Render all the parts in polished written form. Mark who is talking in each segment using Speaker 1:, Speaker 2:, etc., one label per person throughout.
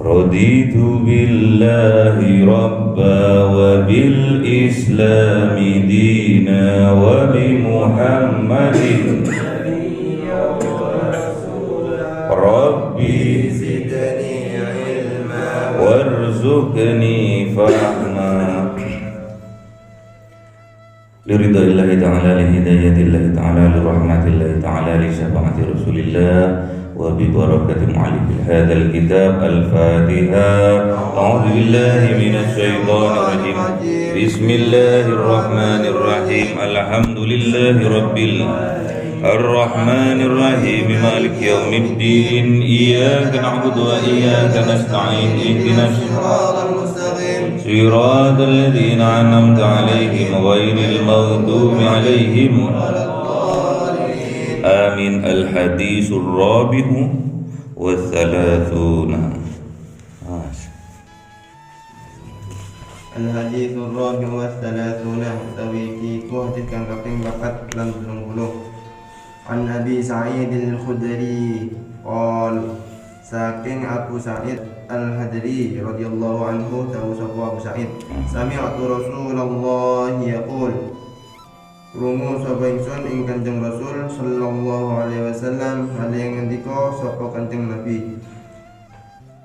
Speaker 1: Raditu billahi rabba wa bil islami dina wa bi muhammadin rabbi zidni ilma warzuqni fahma liridaillahi ta'ala lihidayatillahi ta'ala lirahmatillahi ta'ala li syafaati rasulillah wa bi barakati mu'allif hadzal kitab al-Fatiha. A'udzu billahi minasy syaithanir rajim. Bismillahirrahmanirrahim. Alhamdulillahi rabbil arrahmanir rahim maliki yaumiddin. Iyyaka na'budu wa iyyaka nasta'in. Ihdinas siratal mustaqim siratal ladzina an'amta 'alaihim ghairil maghdubi 'alaihim Amin. Al-hadithur rabi'u wa thalathuna.
Speaker 2: Al-hadithur rabi'u wa thalathuna utawi iki hadits kang kaping 40. An Abi Sa'id al-Khudri qol saking Abu Sa'id al-Khudri radhiyallahu anhu tahu sapa Abu Sa'id sami'tu Rasulullah yaqul krungu sapa ingsun ing Kanjeng Rasul sallallahu alaihi wasallam hale ngendika sapa Kanjeng Nabi,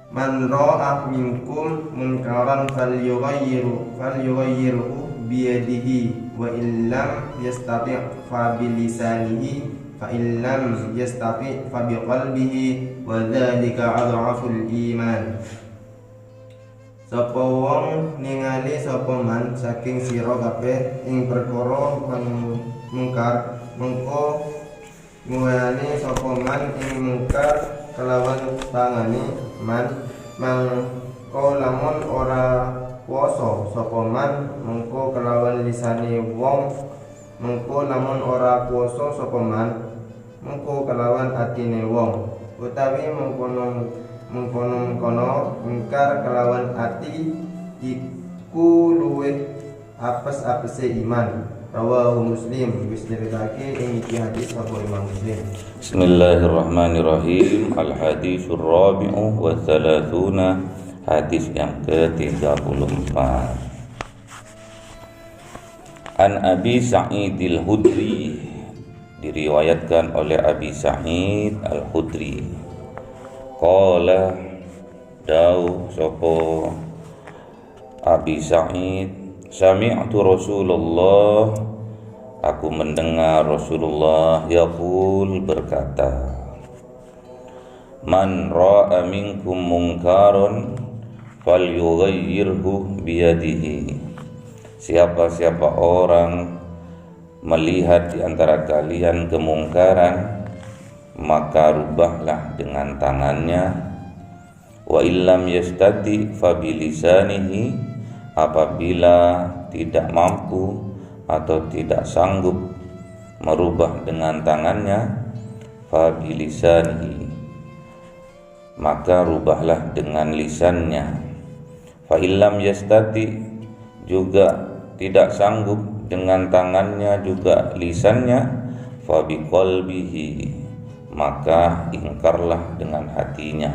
Speaker 2: man ra'a minkum munkaran falyughayyirhu biyadihi wa illam yastati' fa bilisanihi fa illam yastati' fa biqalbihi wa dzalika adhaful iman. Sapa wong ningali sapa man saking sira kabeh ing perkara mungkar mengko nguwani sapa man ing mungkar kelawan tangane man mangko lamun ora kuwasa sapa man mengko kelawan lisane wong mengko lamun ora kuwasa sapa man mengko kelawan atine wong utawi mengkono mungkar kelawan ati iku luwih apes-apese iman. Rawahu Muslim. Wis nyritake ing iki hadis sapa Imam Muslim.
Speaker 1: Bismillahirrahmanirrahim. Al-hadithur rabi'u wa thalathuna, hadis yang ke-34. An Abi Sa'id al-Khudri, diriwayatkan oleh Abi Sa'id al-Khudri. Qala daw sopo Abi Sa'id, sami'tu Rasulullah, aku mendengar Rasulullah yaqul berkata, man ra'a minkum munkaron falyughayyirhu biyadihi. Siapa-siapa orang melihat di antara kalian kemungkaran, maka rubahlah dengan tangannya. Wa illam yastati fabilisanihi, apabila tidak mampu atau tidak sanggup merubah dengan tangannya, fabilisanihi, maka rubahlah dengan lisannya. Fa illam yastati, juga tidak sanggup dengan tangannya juga lisannya, fa biqalbihi, maka ingkarlah dengan hatinya.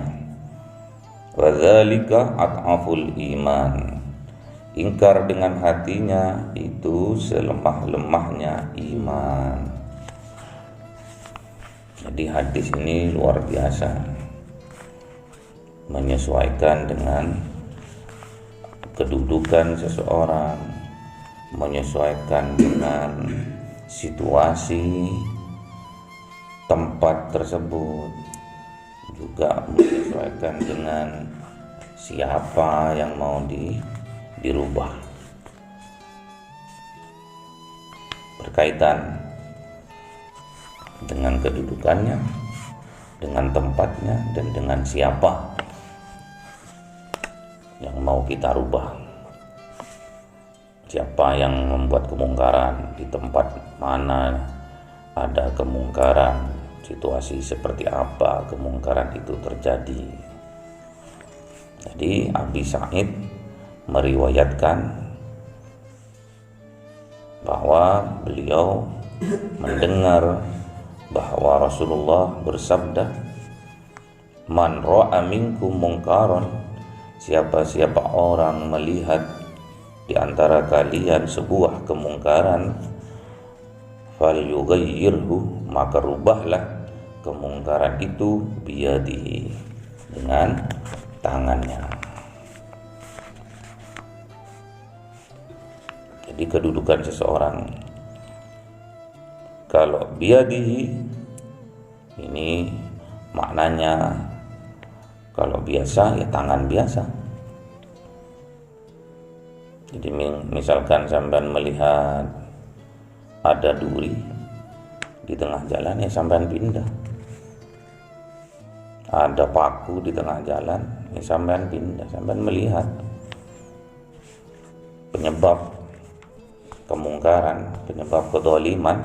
Speaker 1: Wa dzalika at'aful iman, ingkar dengan hatinya itu selemah-lemahnya iman. Jadi hadis ini luar biasa, menyesuaikan dengan kedudukan seseorang, menyesuaikan dengan situasi tempat tersebut, juga menyesuaikan dengan siapa yang mau dirubah. Berkaitan dengan kedudukannya, dengan tempatnya dan dengan siapa yang mau kita rubah. Siapa yang membuat kemungkaran, di tempat mana ada kemungkaran, situasi seperti apa kemungkaran itu terjadi. Jadi Abi Sa'id meriwayatkan bahwa beliau mendengar bahwa Rasulullah bersabda, "Man ra'a minkum mungkaron," siapa-siapa orang melihat di antara kalian sebuah kemungkaran, falyughayyirhu, maka rubahlah kemungkaran itu biyadihi, dengan tangannya. Jadi kedudukan seseorang kalau biyadihi ini maknanya kalau biasa ya tangan biasa. Jadi misalkan sampean melihat ada duri di tengah jalan, ya sampean pindah. Ada paku di tengah jalan, ya sampean pindah. Sampean melihat penyebab kemungkaran, penyebab kedoliman,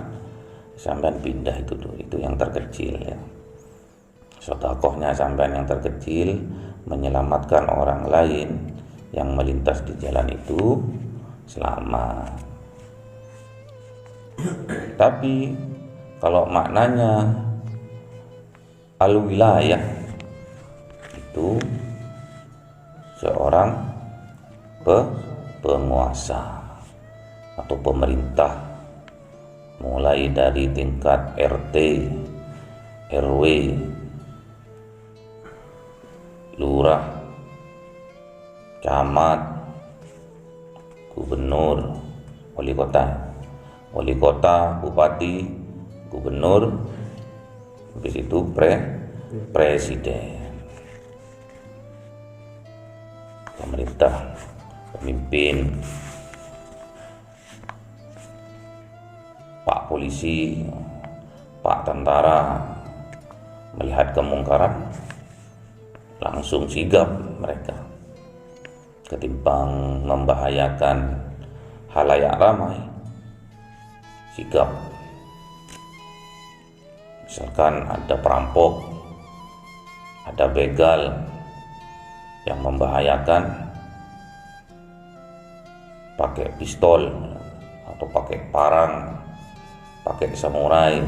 Speaker 1: sampean pindah itu dulu. Itu yang terkecil ya. Sedekahnya sampean yang terkecil menyelamatkan orang lain yang melintas di jalan itu selamat. Tapi kalau maknanya al-wilayah, itu seorang penguasa atau pemerintah, mulai dari tingkat RT, RW, lurah, camat, gubernur, wali kota, bupati, gubernur, habis itu presiden, pemerintah, pemimpin, pak polisi, pak tentara, melihat kemungkaran langsung sigap mereka, ketimbang membahayakan halayak ramai, sigap. Misalkan ada perampok, ada begal yang membahayakan, pakai pistol atau pakai parang, pakai samurai,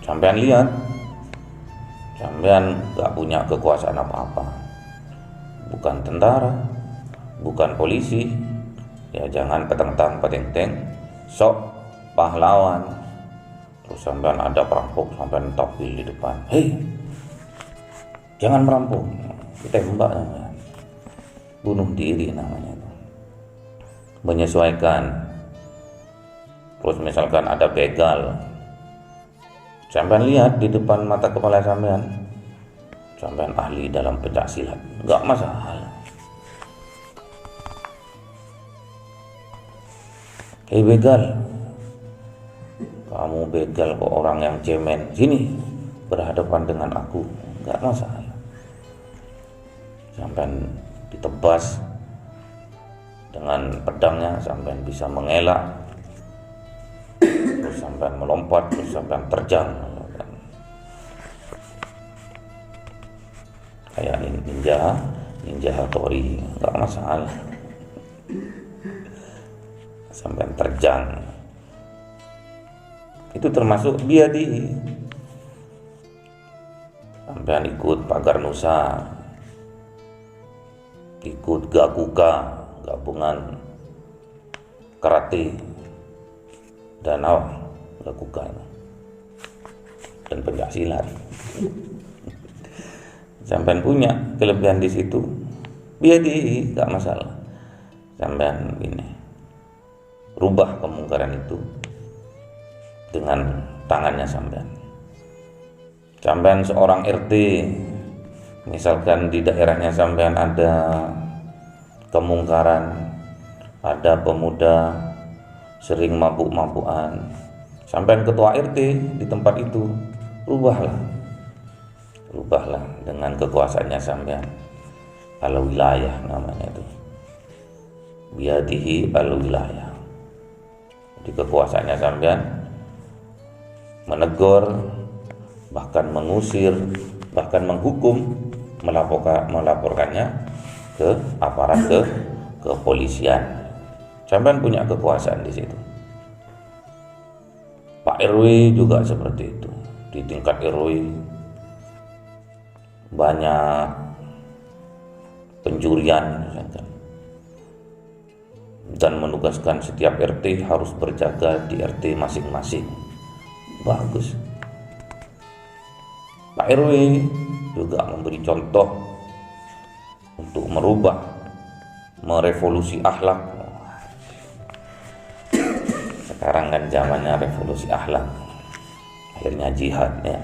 Speaker 1: sampean lihat, sampean gak punya kekuasaan apa-apa, bukan tentara, bukan polisi, ya jangan peteng-peteng, sok pahlawan, terus sampean ada perampok, sampean tampil di depan, hei jangan merampok, ditembak namanya, bunuh diri namanya itu. Menyesuaikan. Terus misalkan ada begal, sampean lihat di depan mata kepala sampean ahli dalam pencak silat, nggak masalah. Hei begal, kamu begal kok orang yang cemen, sini berhadapan dengan aku, nggak masalah. Sampean ditebas dengan pedangnya, sampean bisa mengelak, terus sampean melompat, terus sampean terjang, kayak ninja Hattori, nggak masalah. Sampean terjang, itu termasuk biadi. Sampean ikut Pagar Nusa, ikut Gakuka, gabungan karate danau Gakuka dan pencaksilat. Sampean punya kelebihan di situ, biadi, nggak masalah. Sampean ini rubah kemungkaran itu dengan tangannya sampean. Sampean seorang RT, misalkan di daerahnya sampean ada kemungkaran, ada pemuda sering mabuk-mabukan, Sampean ketua RT di tempat itu, rubahlah dengan kekuasaannya sampean. Al-wilayah namanya itu, biadihi al-wilayah. Di kekuasaannya sampean menegur, bahkan mengusir, bahkan menghukum, melaporkannya ke aparat kepolisian. Sampean punya kekuasaan di situ. Pak RW juga seperti itu. Di tingkat RW banyak pencurian misalkan, dan menugaskan setiap RT harus berjaga di RT masing-masing. Bagus. Pak RW juga memberi contoh untuk merevolusi akhlak. Sekarang kan zamannya revolusi akhlak, akhirnya jihad ya.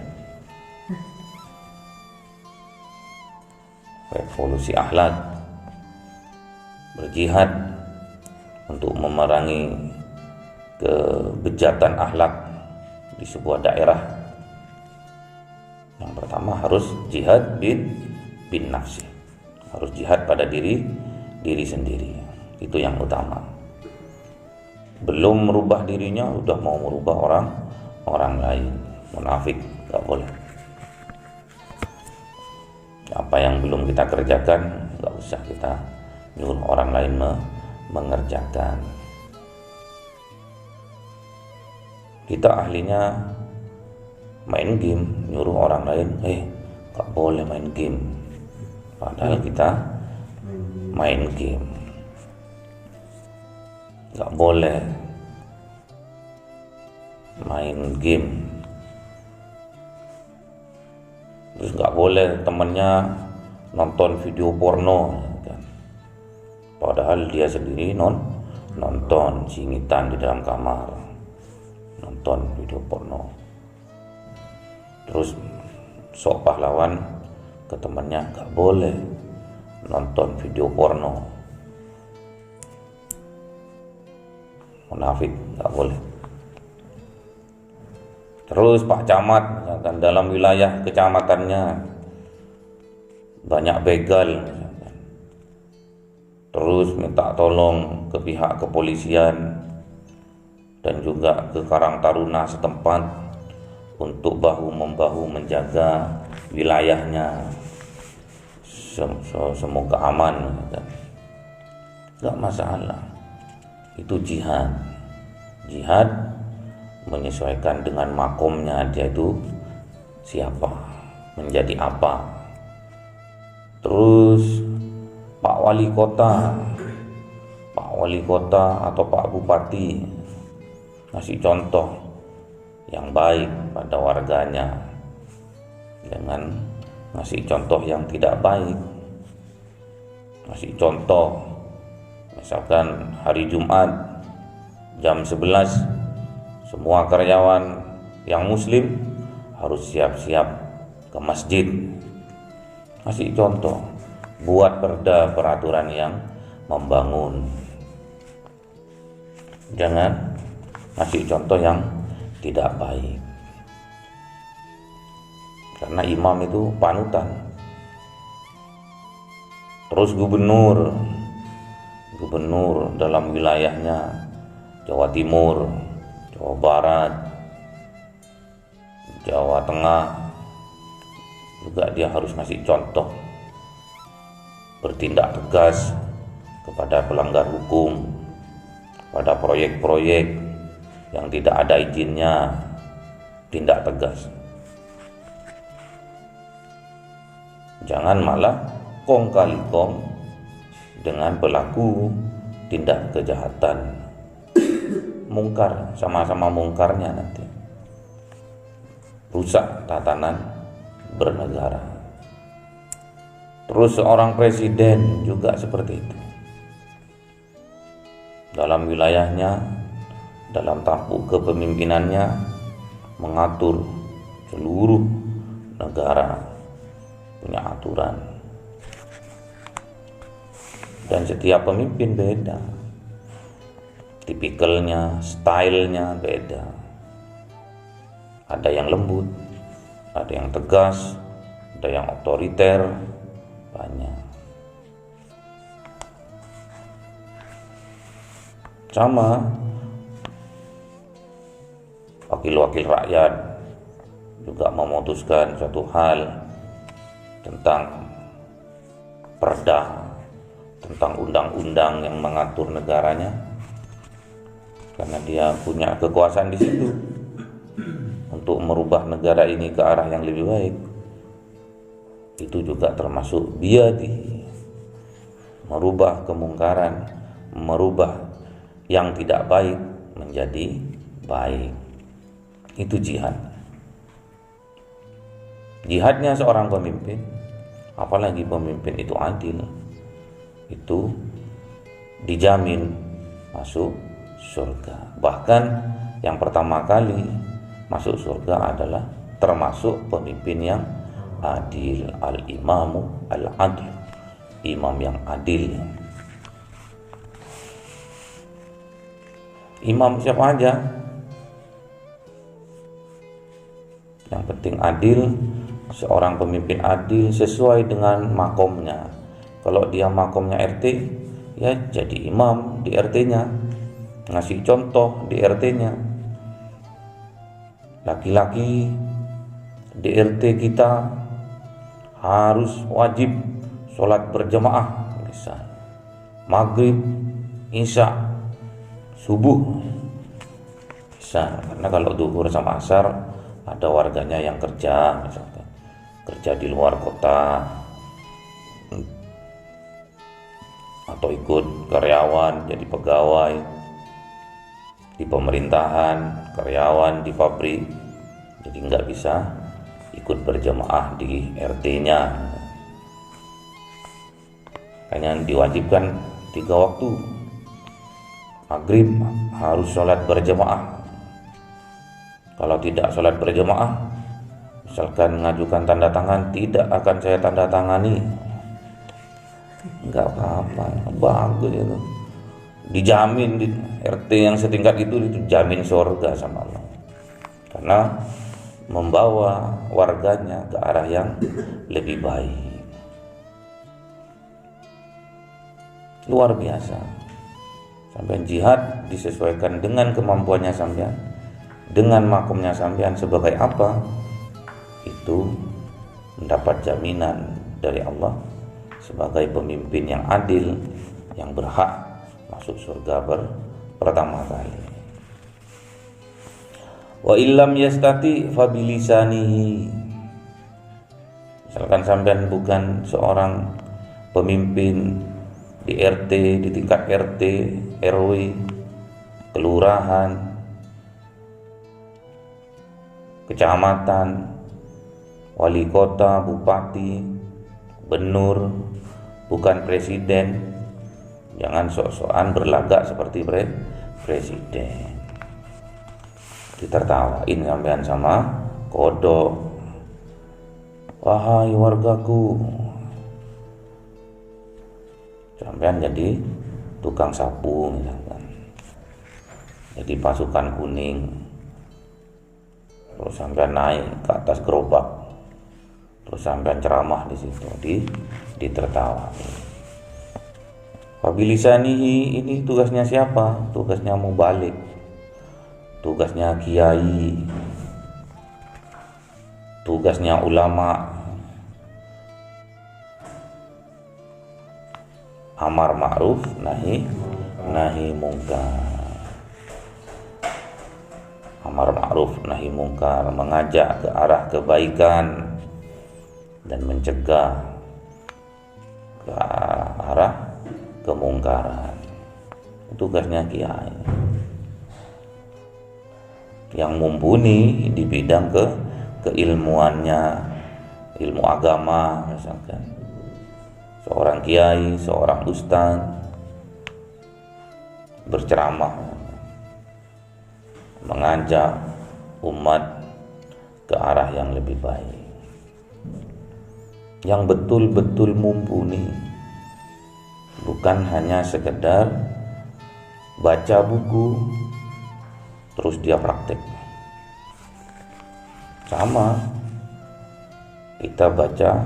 Speaker 1: Revolusi akhlak, berjihad untuk memerangi kebejatan akhlak di sebuah daerah. Yang pertama harus jihad bin nafsi, harus jihad pada diri sendiri, itu yang utama. Belum merubah dirinya udah mau merubah orang lain, munafik, nggak boleh. Apa yang belum kita kerjakan nggak usah kita nyuruh orang lain mengerjakan. Kita ahlinya main game, nyuruh orang lain nggak boleh main game, padahal kita main game. Nggak boleh main game. Terus nggak boleh temennya nonton video porno kan? Padahal dia sendiri nonton singitan di dalam kamar, nonton video porno. Terus sok pahlawan ke temannya, nggak boleh nonton video porno, munafik, nggak boleh. Terus Pak Camat misalkan, dalam wilayah kecamatannya banyak begal misalkan, terus minta tolong ke pihak kepolisian dan juga ke Karang Taruna setempat untuk bahu-membahu menjaga wilayahnya, semoga aman misalkan. Nggak masalah, itu jihad menyesuaikan dengan makomnya, dia itu siapa, menjadi apa. Terus Pak Wali Kota atau Pak Bupati ngasih contoh yang baik pada warganya, jangan ngasih contoh yang tidak baik. Ngasih contoh misalkan hari Jumat jam 11 semua karyawan yang muslim harus siap-siap ke masjid. Kasih contoh, buat peraturan yang membangun. Jangan kasih contoh yang tidak baik. Karena imam itu panutan. Terus gubernur dalam wilayahnya Jawa Timur, Jawa Barat, Jawa Tengah, juga dia harus ngasih contoh, bertindak tegas kepada pelanggar hukum, pada proyek-proyek yang tidak ada izinnya, tindak tegas. Jangan malah kong kali kong dengan pelaku tindak kejahatan. Mungkar, sama-sama mungkarnya nanti rusak tatanan bernegara. Terus seorang presiden juga seperti itu, dalam wilayahnya, dalam tampuk kepemimpinannya mengatur seluruh negara, punya aturan. Dan setiap pemimpin beda, tipikalnya, stylenya beda. Ada yang lembut, ada yang tegas, ada yang otoriter, banyak. Sama wakil-wakil rakyat juga memutuskan suatu hal tentang perda, tentang undang-undang yang mengatur negaranya, karena dia punya kekuasaan di situ untuk merubah negara ini ke arah yang lebih baik. Itu juga termasuk biyadi, merubah kemungkaran, merubah yang tidak baik menjadi baik. Itu jihad. Jihadnya seorang pemimpin, apalagi pemimpin itu adil, itu dijamin masuk surga. Bahkan yang pertama kali masuk surga adalah termasuk pemimpin yang adil. Al-imamu al-adl, imam yang adil. Imam siapa aja, yang penting adil. Seorang pemimpin adil sesuai dengan makomnya. Kalau dia makomnya RT, ya jadi imam di RT-nya, ngasih contoh di RT-nya. Laki-laki di RT kita harus wajib sholat berjamaah, misalnya maghrib, isya, subuh, bisa. Karena kalau duhur sama asar ada warganya yang kerja, misalkan kerja di luar kota atau ikut karyawan jadi pegawai di pemerintahan, karyawan di pabrik, jadi nggak bisa ikut berjamaah di RT-nya. Hanya diwajibkan 3 waktu. Maghrib harus sholat berjamaah. Kalau tidak sholat berjamaah, misalkan mengajukan tanda tangan, tidak akan saya tanda tangani. Enggak apa-apa, bagus itu. Dijamin di RT yang setingkat itu jamin surga sama Allah. Karena membawa warganya ke arah yang lebih baik. Luar biasa. Sampai jihad disesuaikan dengan kemampuannya sampean, dengan makomnya sampean sebagai apa, itu mendapat jaminan dari Allah sebagai pemimpin yang adil, yang berhak masuk surga pertama kali. Wa illam yastati fabilisanihi. Misalkan sampean bukan seorang pemimpin di RT, di tingkat RT, RW, kelurahan, kecamatan, wali kota, bupati, gubernur, bukan presiden, jangan sok-sokan berlagak seperti presiden. Ditertawain sampean sama kodok. Wahai wargaku, sampean jadi tukang sapu misalkan, jadi pasukan kuning, terus sampean naik ke atas gerobak, terus sampean ceramah di situ, ditertawain. Fabilisanihi, ini tugasnya siapa? Tugasnya mubalik, tugasnya kiai, tugasnya ulama. Amar ma'ruf nahi mungkar. Amar ma'ruf nahi mungkar, mengajak ke arah kebaikan dan mencegah ke arah kemungkaran. Tugasnya kiai yang mumpuni di bidang keilmuannya, ilmu agama misalkan. Seorang kiai, seorang ustaz berceramah, mengajak umat ke arah yang lebih baik, yang betul-betul mumpuni, bukan hanya sekedar baca buku terus dia praktek. Sama kita baca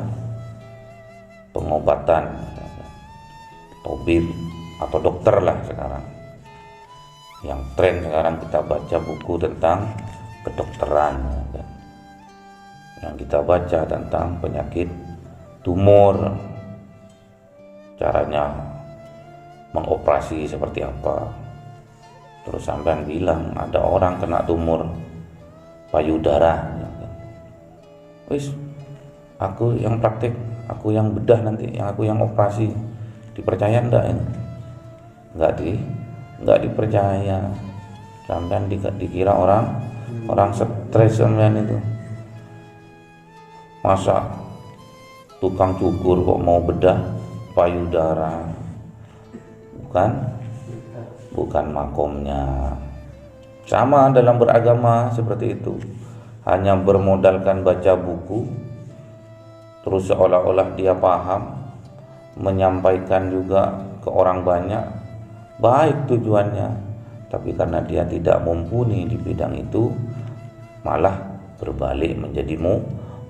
Speaker 1: pengobatan, tabib atau dokter lah sekarang. Yang tren sekarang kita baca buku tentang kedokteran, yang kita baca tentang penyakit tumor, caranya mengoperasi seperti apa. Terus sampean bilang ada orang kena tumor payudara, wis aku yang praktek, aku yang bedah nanti, aku yang operasi, dipercaya enggak ini? Enggak dipercaya. Sampean dikira orang stres sampean itu. Masa tukang cukur kok mau bedah payudara? Bukan makomnya. Sama dalam beragama seperti itu. Hanya bermodalkan baca buku, terus seolah-olah dia paham, menyampaikan juga ke orang banyak, baik tujuannya, tapi karena dia tidak mumpuni di bidang itu, malah berbalik menjadi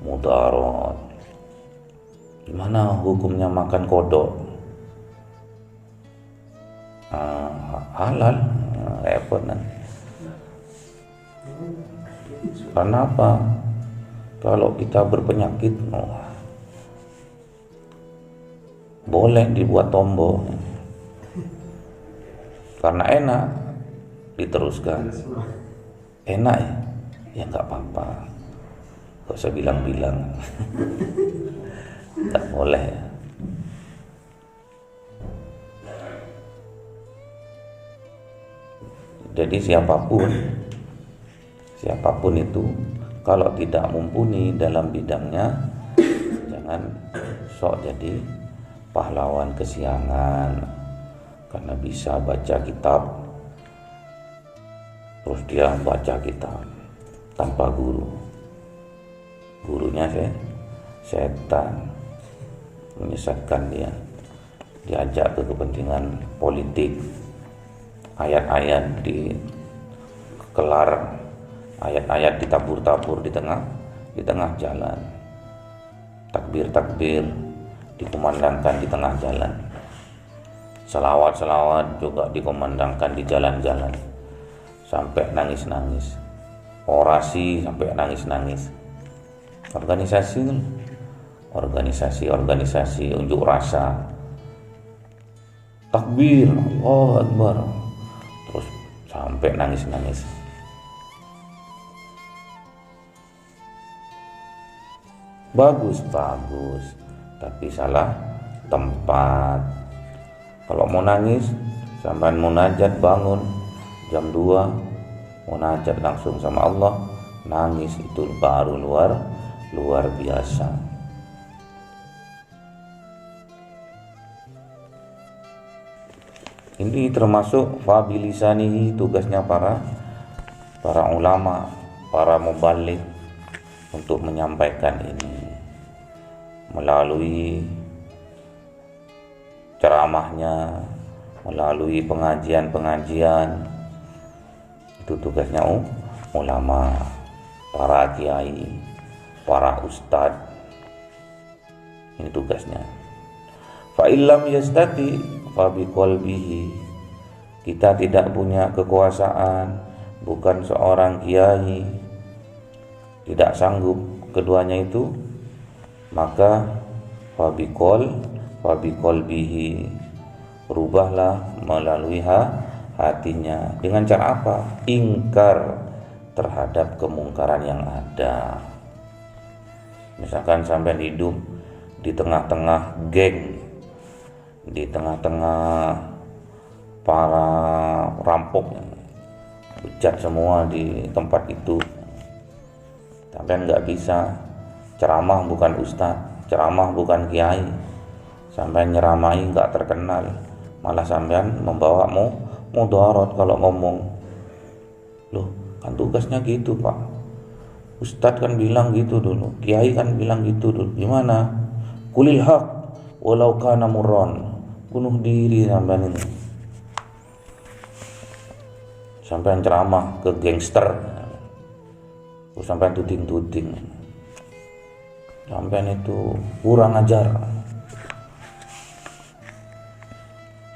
Speaker 1: mudarat. Gimana hukumnya makan kodok? Halal, repot nanti. Karena apa? Kalau kita berpenyakit, boleh dibuat tombol. Karena enak, diteruskan. Enak ya nggak apa-apa. Gak usah bilang-bilang. Nggak boleh. Jadi siapapun itu, kalau tidak mumpuni dalam bidangnya, jangan sok jadi pahlawan kesiangan karena bisa baca kitab, terus dia baca kitab tanpa guru. Gurunya setan, menyesatkan dia, diajak ke kepentingan politik. Ayat-ayat dikelar, ayat-ayat ditabur-tabur di tengah jalan. Takbir dikumandangkan di tengah jalan. Selawat juga dikumandangkan di jalan-jalan. Sampai nangis-nangis. Orasi sampai nangis-nangis. Organisasi unjuk rasa. Takbir, Allahu Akbar. Terus sampai nangis-nangis. Bagus, tapi salah tempat. Kalau mau nangis, sampai munajat bangun jam 2, munajat langsung sama Allah, nangis itu baru luar biasa. Ini termasuk fabilisanihi, tugasnya para ulama, para mubalik untuk menyampaikan ini melalui ceramahnya, melalui pengajian. Itu tugasnya ulama, para kiai, para ustadz. Ini tugasnya. Fa illam yastati fa biqalbihi. Kita tidak punya kekuasaan, bukan seorang kiai, tidak sanggup keduanya itu, maka fa biqalbihi, rubahlah melalui hatinya. Dengan cara apa? Ingkar terhadap kemungkaran yang ada. Misalkan sampai hidup di tengah-tengah geng, di tengah-tengah para rampok, bejat semua di tempat itu, sampai nggak bisa ceramah, bukan ustadz, ceramah bukan kiai, sampai nyeramai nggak terkenal, malah sampean membawa mudarat kalau ngomong. Loh, kan tugasnya gitu Pak, ustadz kan bilang gitu dulu, kiai kan bilang gitu dulu. Gimana? Kulil haq walau kana murran. Bunuh diri sampean ini. Sampean ceramah ke gangster, Terus sampean tuding-tuding, sampean itu kurang ajar,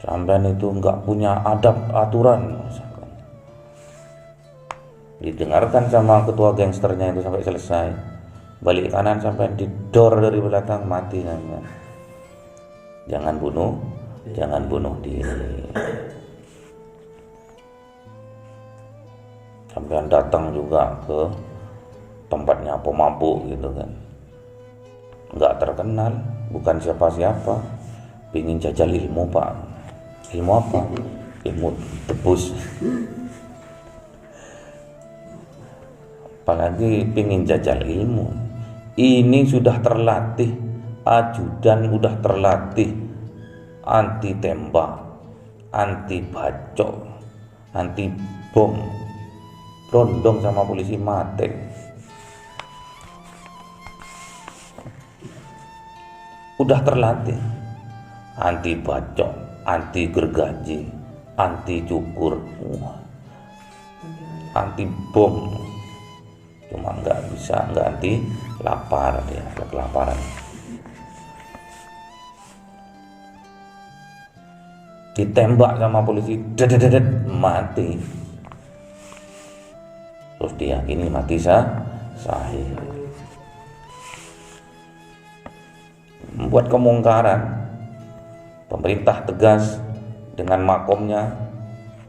Speaker 1: sampean itu nggak punya adab aturan, misalkan. Didengarkan sama ketua gangsternya itu sampai selesai, balik kanan sampai didor dari belakang, mati sampean. Jangan bunuh diri. Sampean datang juga ke tempatnya pemabuk gitu kan, nggak terkenal, bukan siapa-siapa, pingin jajal ilmu pak. Ilmu apa? Ilmu tebus. Apalagi pingin jajal ilmu, ini sudah terlatih, ajudan udah terlatih, anti tembak, anti bacok, anti bom, rondong sama polisi mati. Udah terlatih, anti bacok, anti gergaji, anti cukur, anti bom. Cuma nggak bisa, nggak anti lapar ya, kelaparan. Ditembak sama polisi, dedet mati. Terus diyakini mati sahih. Membuat kemungkaran, pemerintah tegas dengan makomnya,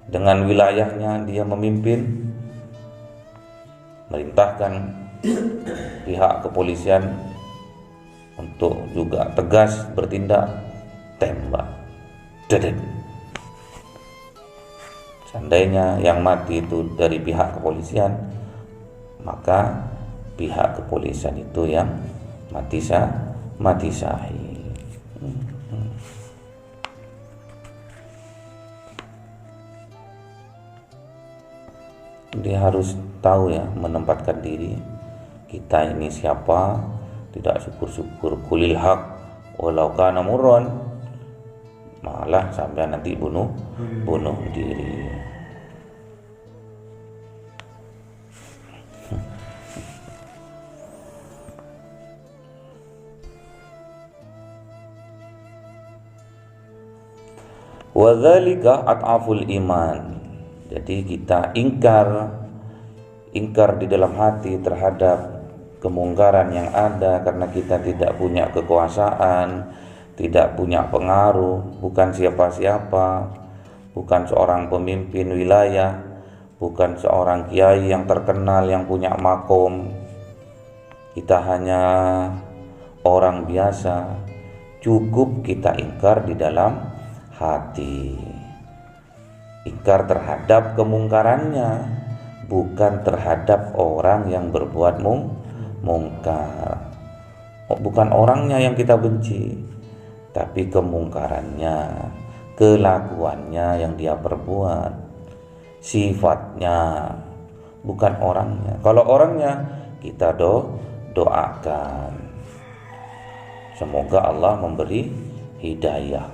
Speaker 1: dengan wilayahnya dia memimpin, merintahkan pihak kepolisian untuk juga tegas bertindak, tembak, dedet. Seandainya yang mati itu dari pihak kepolisian, maka pihak kepolisian itu yang mati sahih. Dia harus tahu ya, menempatkan diri, kita ini siapa, tidak syukur-syukur kulil haq walau kana murran, malah sampai nanti bunuh diri. Wadzalika at'aful iman. Jadi kita ingkar di dalam hati terhadap kemungkaran yang ada karena kita tidak punya kekuasaan, tidak punya pengaruh, bukan siapa-siapa, bukan seorang pemimpin wilayah, bukan seorang kiai yang terkenal yang punya makom. Kita hanya orang biasa, cukup kita ingkar di dalam hati. Ingkar terhadap kemungkarannya, bukan terhadap orang yang berbuat mungkar. Bukan orangnya yang kita benci, tapi kemungkarannya, kelakuannya yang dia perbuat, sifatnya, bukan orangnya. Kalau orangnya kita doakan, semoga Allah memberi hidayah.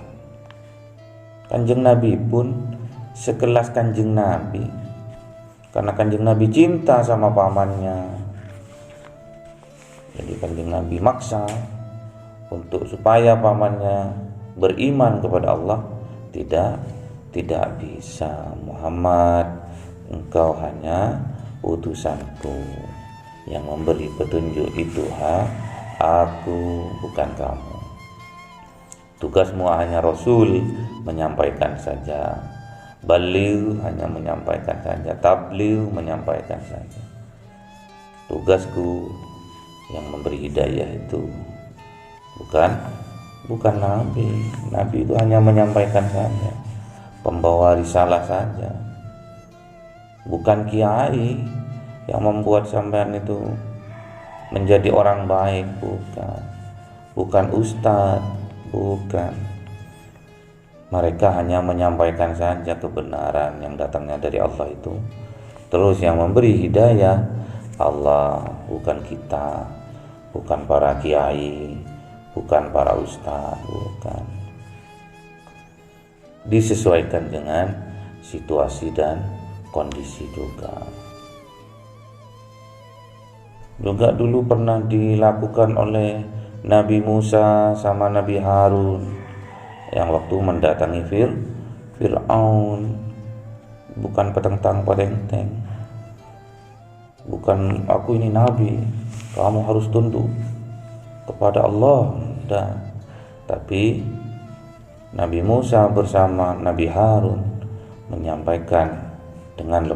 Speaker 1: Kanjeng Nabi pun sekelas Kanjeng Nabi, karena Kanjeng Nabi cinta sama pamannya, jadi Kanjeng Nabi maksa untuk supaya pamannya beriman kepada Allah. Tidak bisa. Muhammad, engkau hanya utusanku, yang memberi petunjuk itu aku, bukan kamu. Tugasmu hanya Rasul, menyampaikan saja. Baligh, hanya menyampaikan saja. Tabligh, menyampaikan saja. Tugasku yang memberi hidayah itu bukan Nabi. Nabi itu hanya menyampaikan saja, pembawa risalah saja. Bukan kiai yang membuat sampean itu menjadi orang baik, bukan ustadz, bukan. Mereka hanya menyampaikan saja kebenaran yang datangnya dari Allah itu. Terus yang memberi hidayah Allah, bukan kita, bukan para kiai, bukan para ustadz, bukan. Disesuaikan dengan situasi dan kondisi juga. Juga dulu pernah dilakukan oleh Nabi Musa sama Nabi Harun yang waktu mendatangi Fir'aun. Bukan petentang padenteng, bukan aku ini nabi, kamu harus tunduk kepada Allah, tapi Nabi Musa bersama Nabi Harun menyampaikan dengan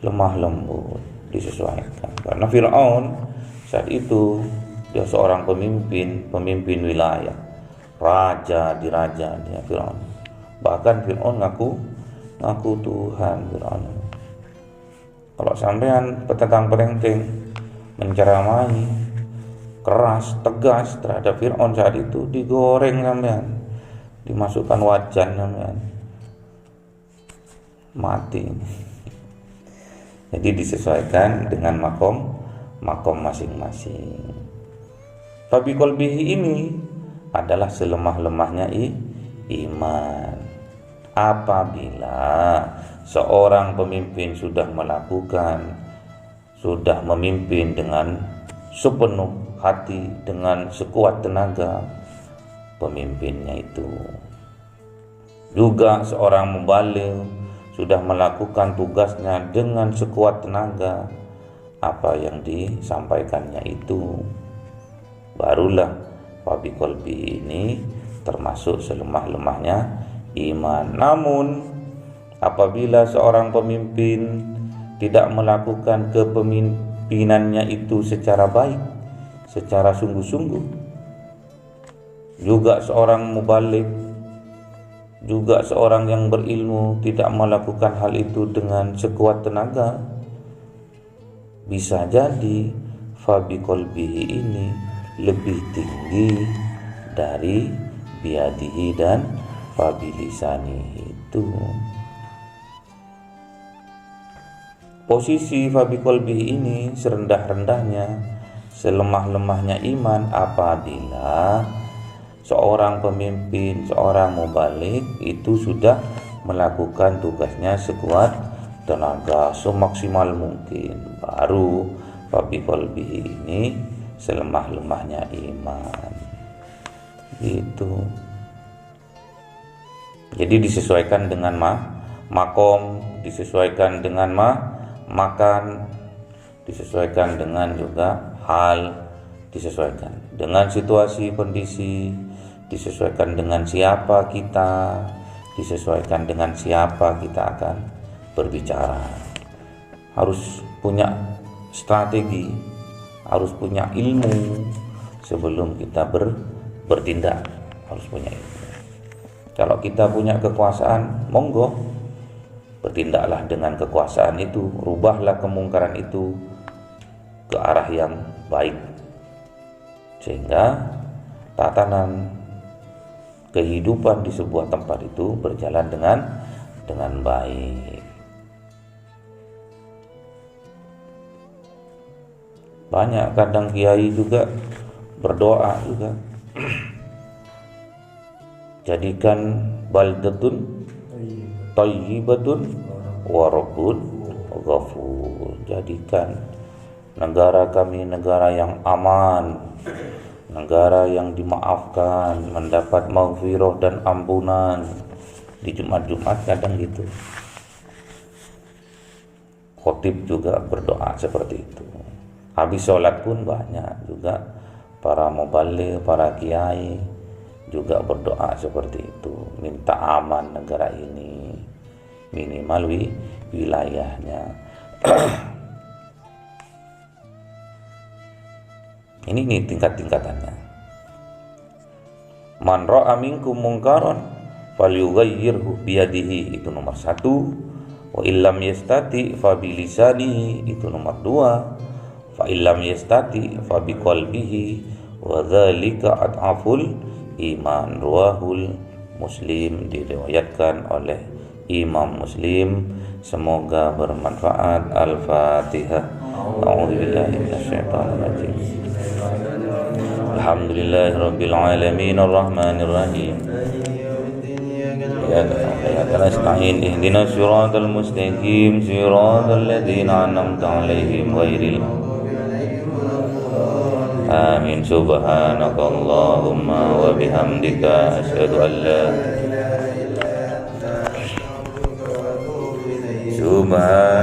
Speaker 1: lemah lembut, disesuaikan. Karena Fir'aun saat itu dia seorang pemimpin wilayah, raja dia Fir'aun. Bahkan Fir'aun ngaku Tuhan Fir'aun. Kalau sampean petentang perengting menceramai keras, tegas terhadap Fir'aun saat itu, digoreng sampean, dimasukkan wajan sampean, mati. Jadi disesuaikan dengan makom masing-masing. Fabi qalbihi ini adalah selemah-lemahnya iman. Apabila seorang pemimpin sudah memimpin dengan sepenuh hati, dengan sekuat tenaga pemimpinnya itu. Juga seorang mubaligh sudah melakukan tugasnya dengan sekuat tenaga, apa yang disampaikannya itu, barulah fabi qalbi ini termasuk selemah-lemahnya iman. Namun apabila seorang pemimpin tidak melakukan kepemimpinannya itu secara baik, secara sungguh-sungguh, juga seorang mubaligh, juga seorang yang berilmu tidak melakukan hal itu dengan sekuat tenaga, bisa jadi fabi qalbihi ini lebih tinggi dari biadihi dan fabi lisani itu. Posisi fabi qalbihi ini serendah-rendahnya, selemah-lemahnya iman apabila seorang pemimpin, seorang mubaligh itu sudah melakukan tugasnya sekuat tenaga, semaksimal mungkin, baru fabi qalbihi ini selemah-lemahnya iman. Gitu. Jadi disesuaikan dengan makom, disesuaikan dengan makan, disesuaikan dengan juga hal, disesuaikan dengan situasi kondisi, disesuaikan dengan siapa kita, disesuaikan dengan siapa kita akan berbicara. Harus punya strategi, harus punya ilmu sebelum kita bertindak, harus punya ilmu. Kalau kita punya kekuasaan, monggo bertindaklah dengan kekuasaan itu, rubahlah kemungkaran itu ke arah yang baik, sehingga tatanan kehidupan di sebuah tempat itu berjalan dengan baik. Banyak kadang kiai juga berdoa juga, jadikan baldatun thayyibatun wa rabbun ghafur. Jadikan negara kami negara yang aman, negara yang dimaafkan, mendapat maghfirah dan ampunan. Di Jumat-Jumat kadang gitu, khotib juga berdoa seperti itu. Habis sholat pun banyak juga para mubaligh, para kiai juga berdoa seperti itu, minta aman negara ini, minimal wilayahnya. Ini tingkat-tingkatannya. Man ra'a minkum munkaran falyughayyirhu biyadihi, itu nomor 1. Wa illam yastati fa bilisanihi, itu nomor 2. Fa illam yastati fa biqalbihi wa dzalika ad'aful iman. Ruahul Muslim, diriwayatkan oleh Imam Muslim. Semoga bermanfaat. Al-Fatihah. A'udzubillahi minasyaitonir rajim. Alhamdulillahirabbil alamin arrahmanir rahim. Iyyaka nasta'in ihdinas siratal mustaqim siratal ladzina an'amta 'alaihim ghairil Amin. Subhanakallahumma wa bihamdika asyhadu an la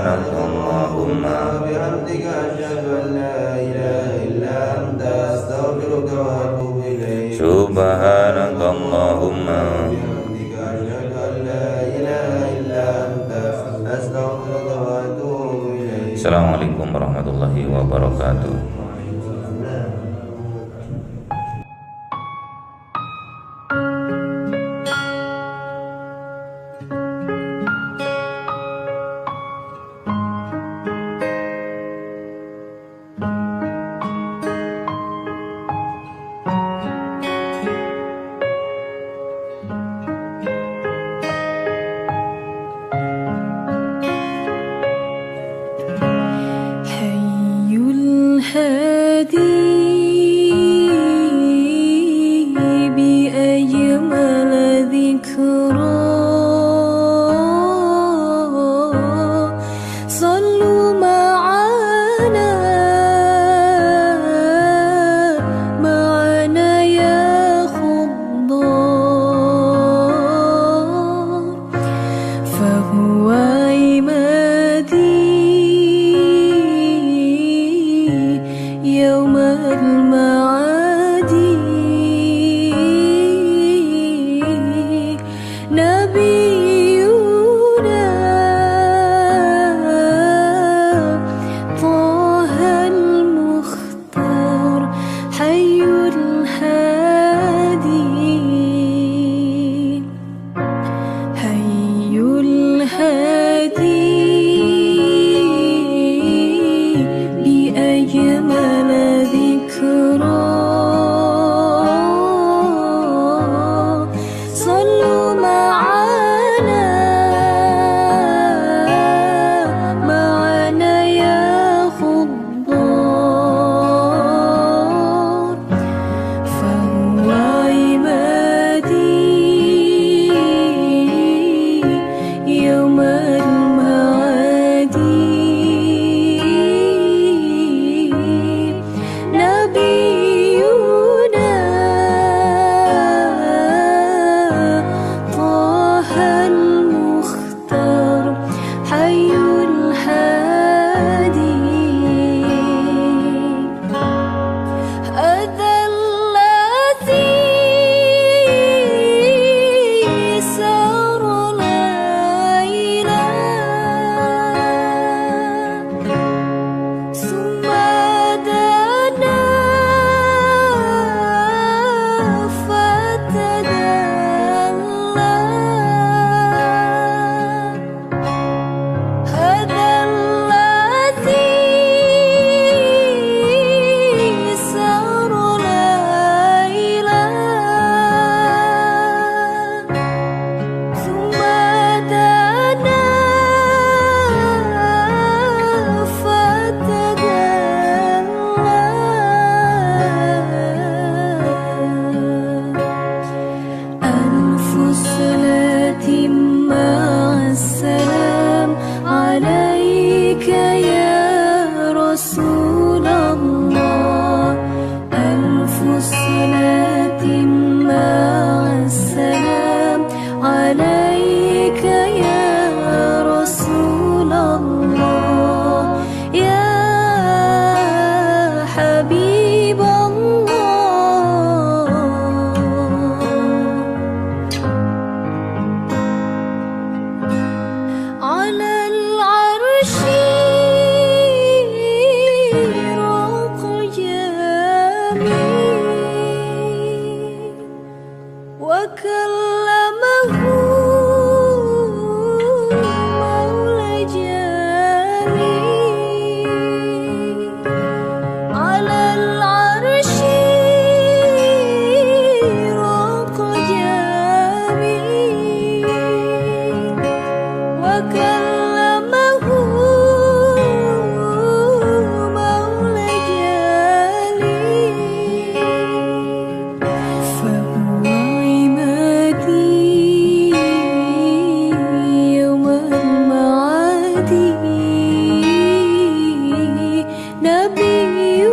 Speaker 1: Subhanakallahumma
Speaker 2: وبحمدك أشهد أن لا إله إلا أنت أستغفرك وأتوب إليك
Speaker 1: Subhanakallahumma
Speaker 2: وبحمدك أشهد أن لا إله إلا أنت أستغفرك وأتوب إليك.
Speaker 1: Assalamualaikum warahmatullahi wabarakatuh.
Speaker 3: حي الهادي بأجمل ذكرى صلوا معنا يا خضار فهو عمادي يوم المعاد نبينا طه المختار حي الهادي حي الهادي بأجمل ذكرى صلوا معنا يا خضار فهو عمادي يوم المعاد نبينا طه المختار حي الهادي هذا الذي سار ليلا ثم دنا فتدلى هذا الذي سار ليلا ثم دنا فتدلى ألف صلاة مع السلام عليك يا رسول الله ألف صلاة مع السلام عليك يا رسول الله يا حبيب الله على العرش راق جميل وكلمه مولى جميل على العرش راق جميل وكلمه مولى جليل فهو عمادي يوم المعاد نبي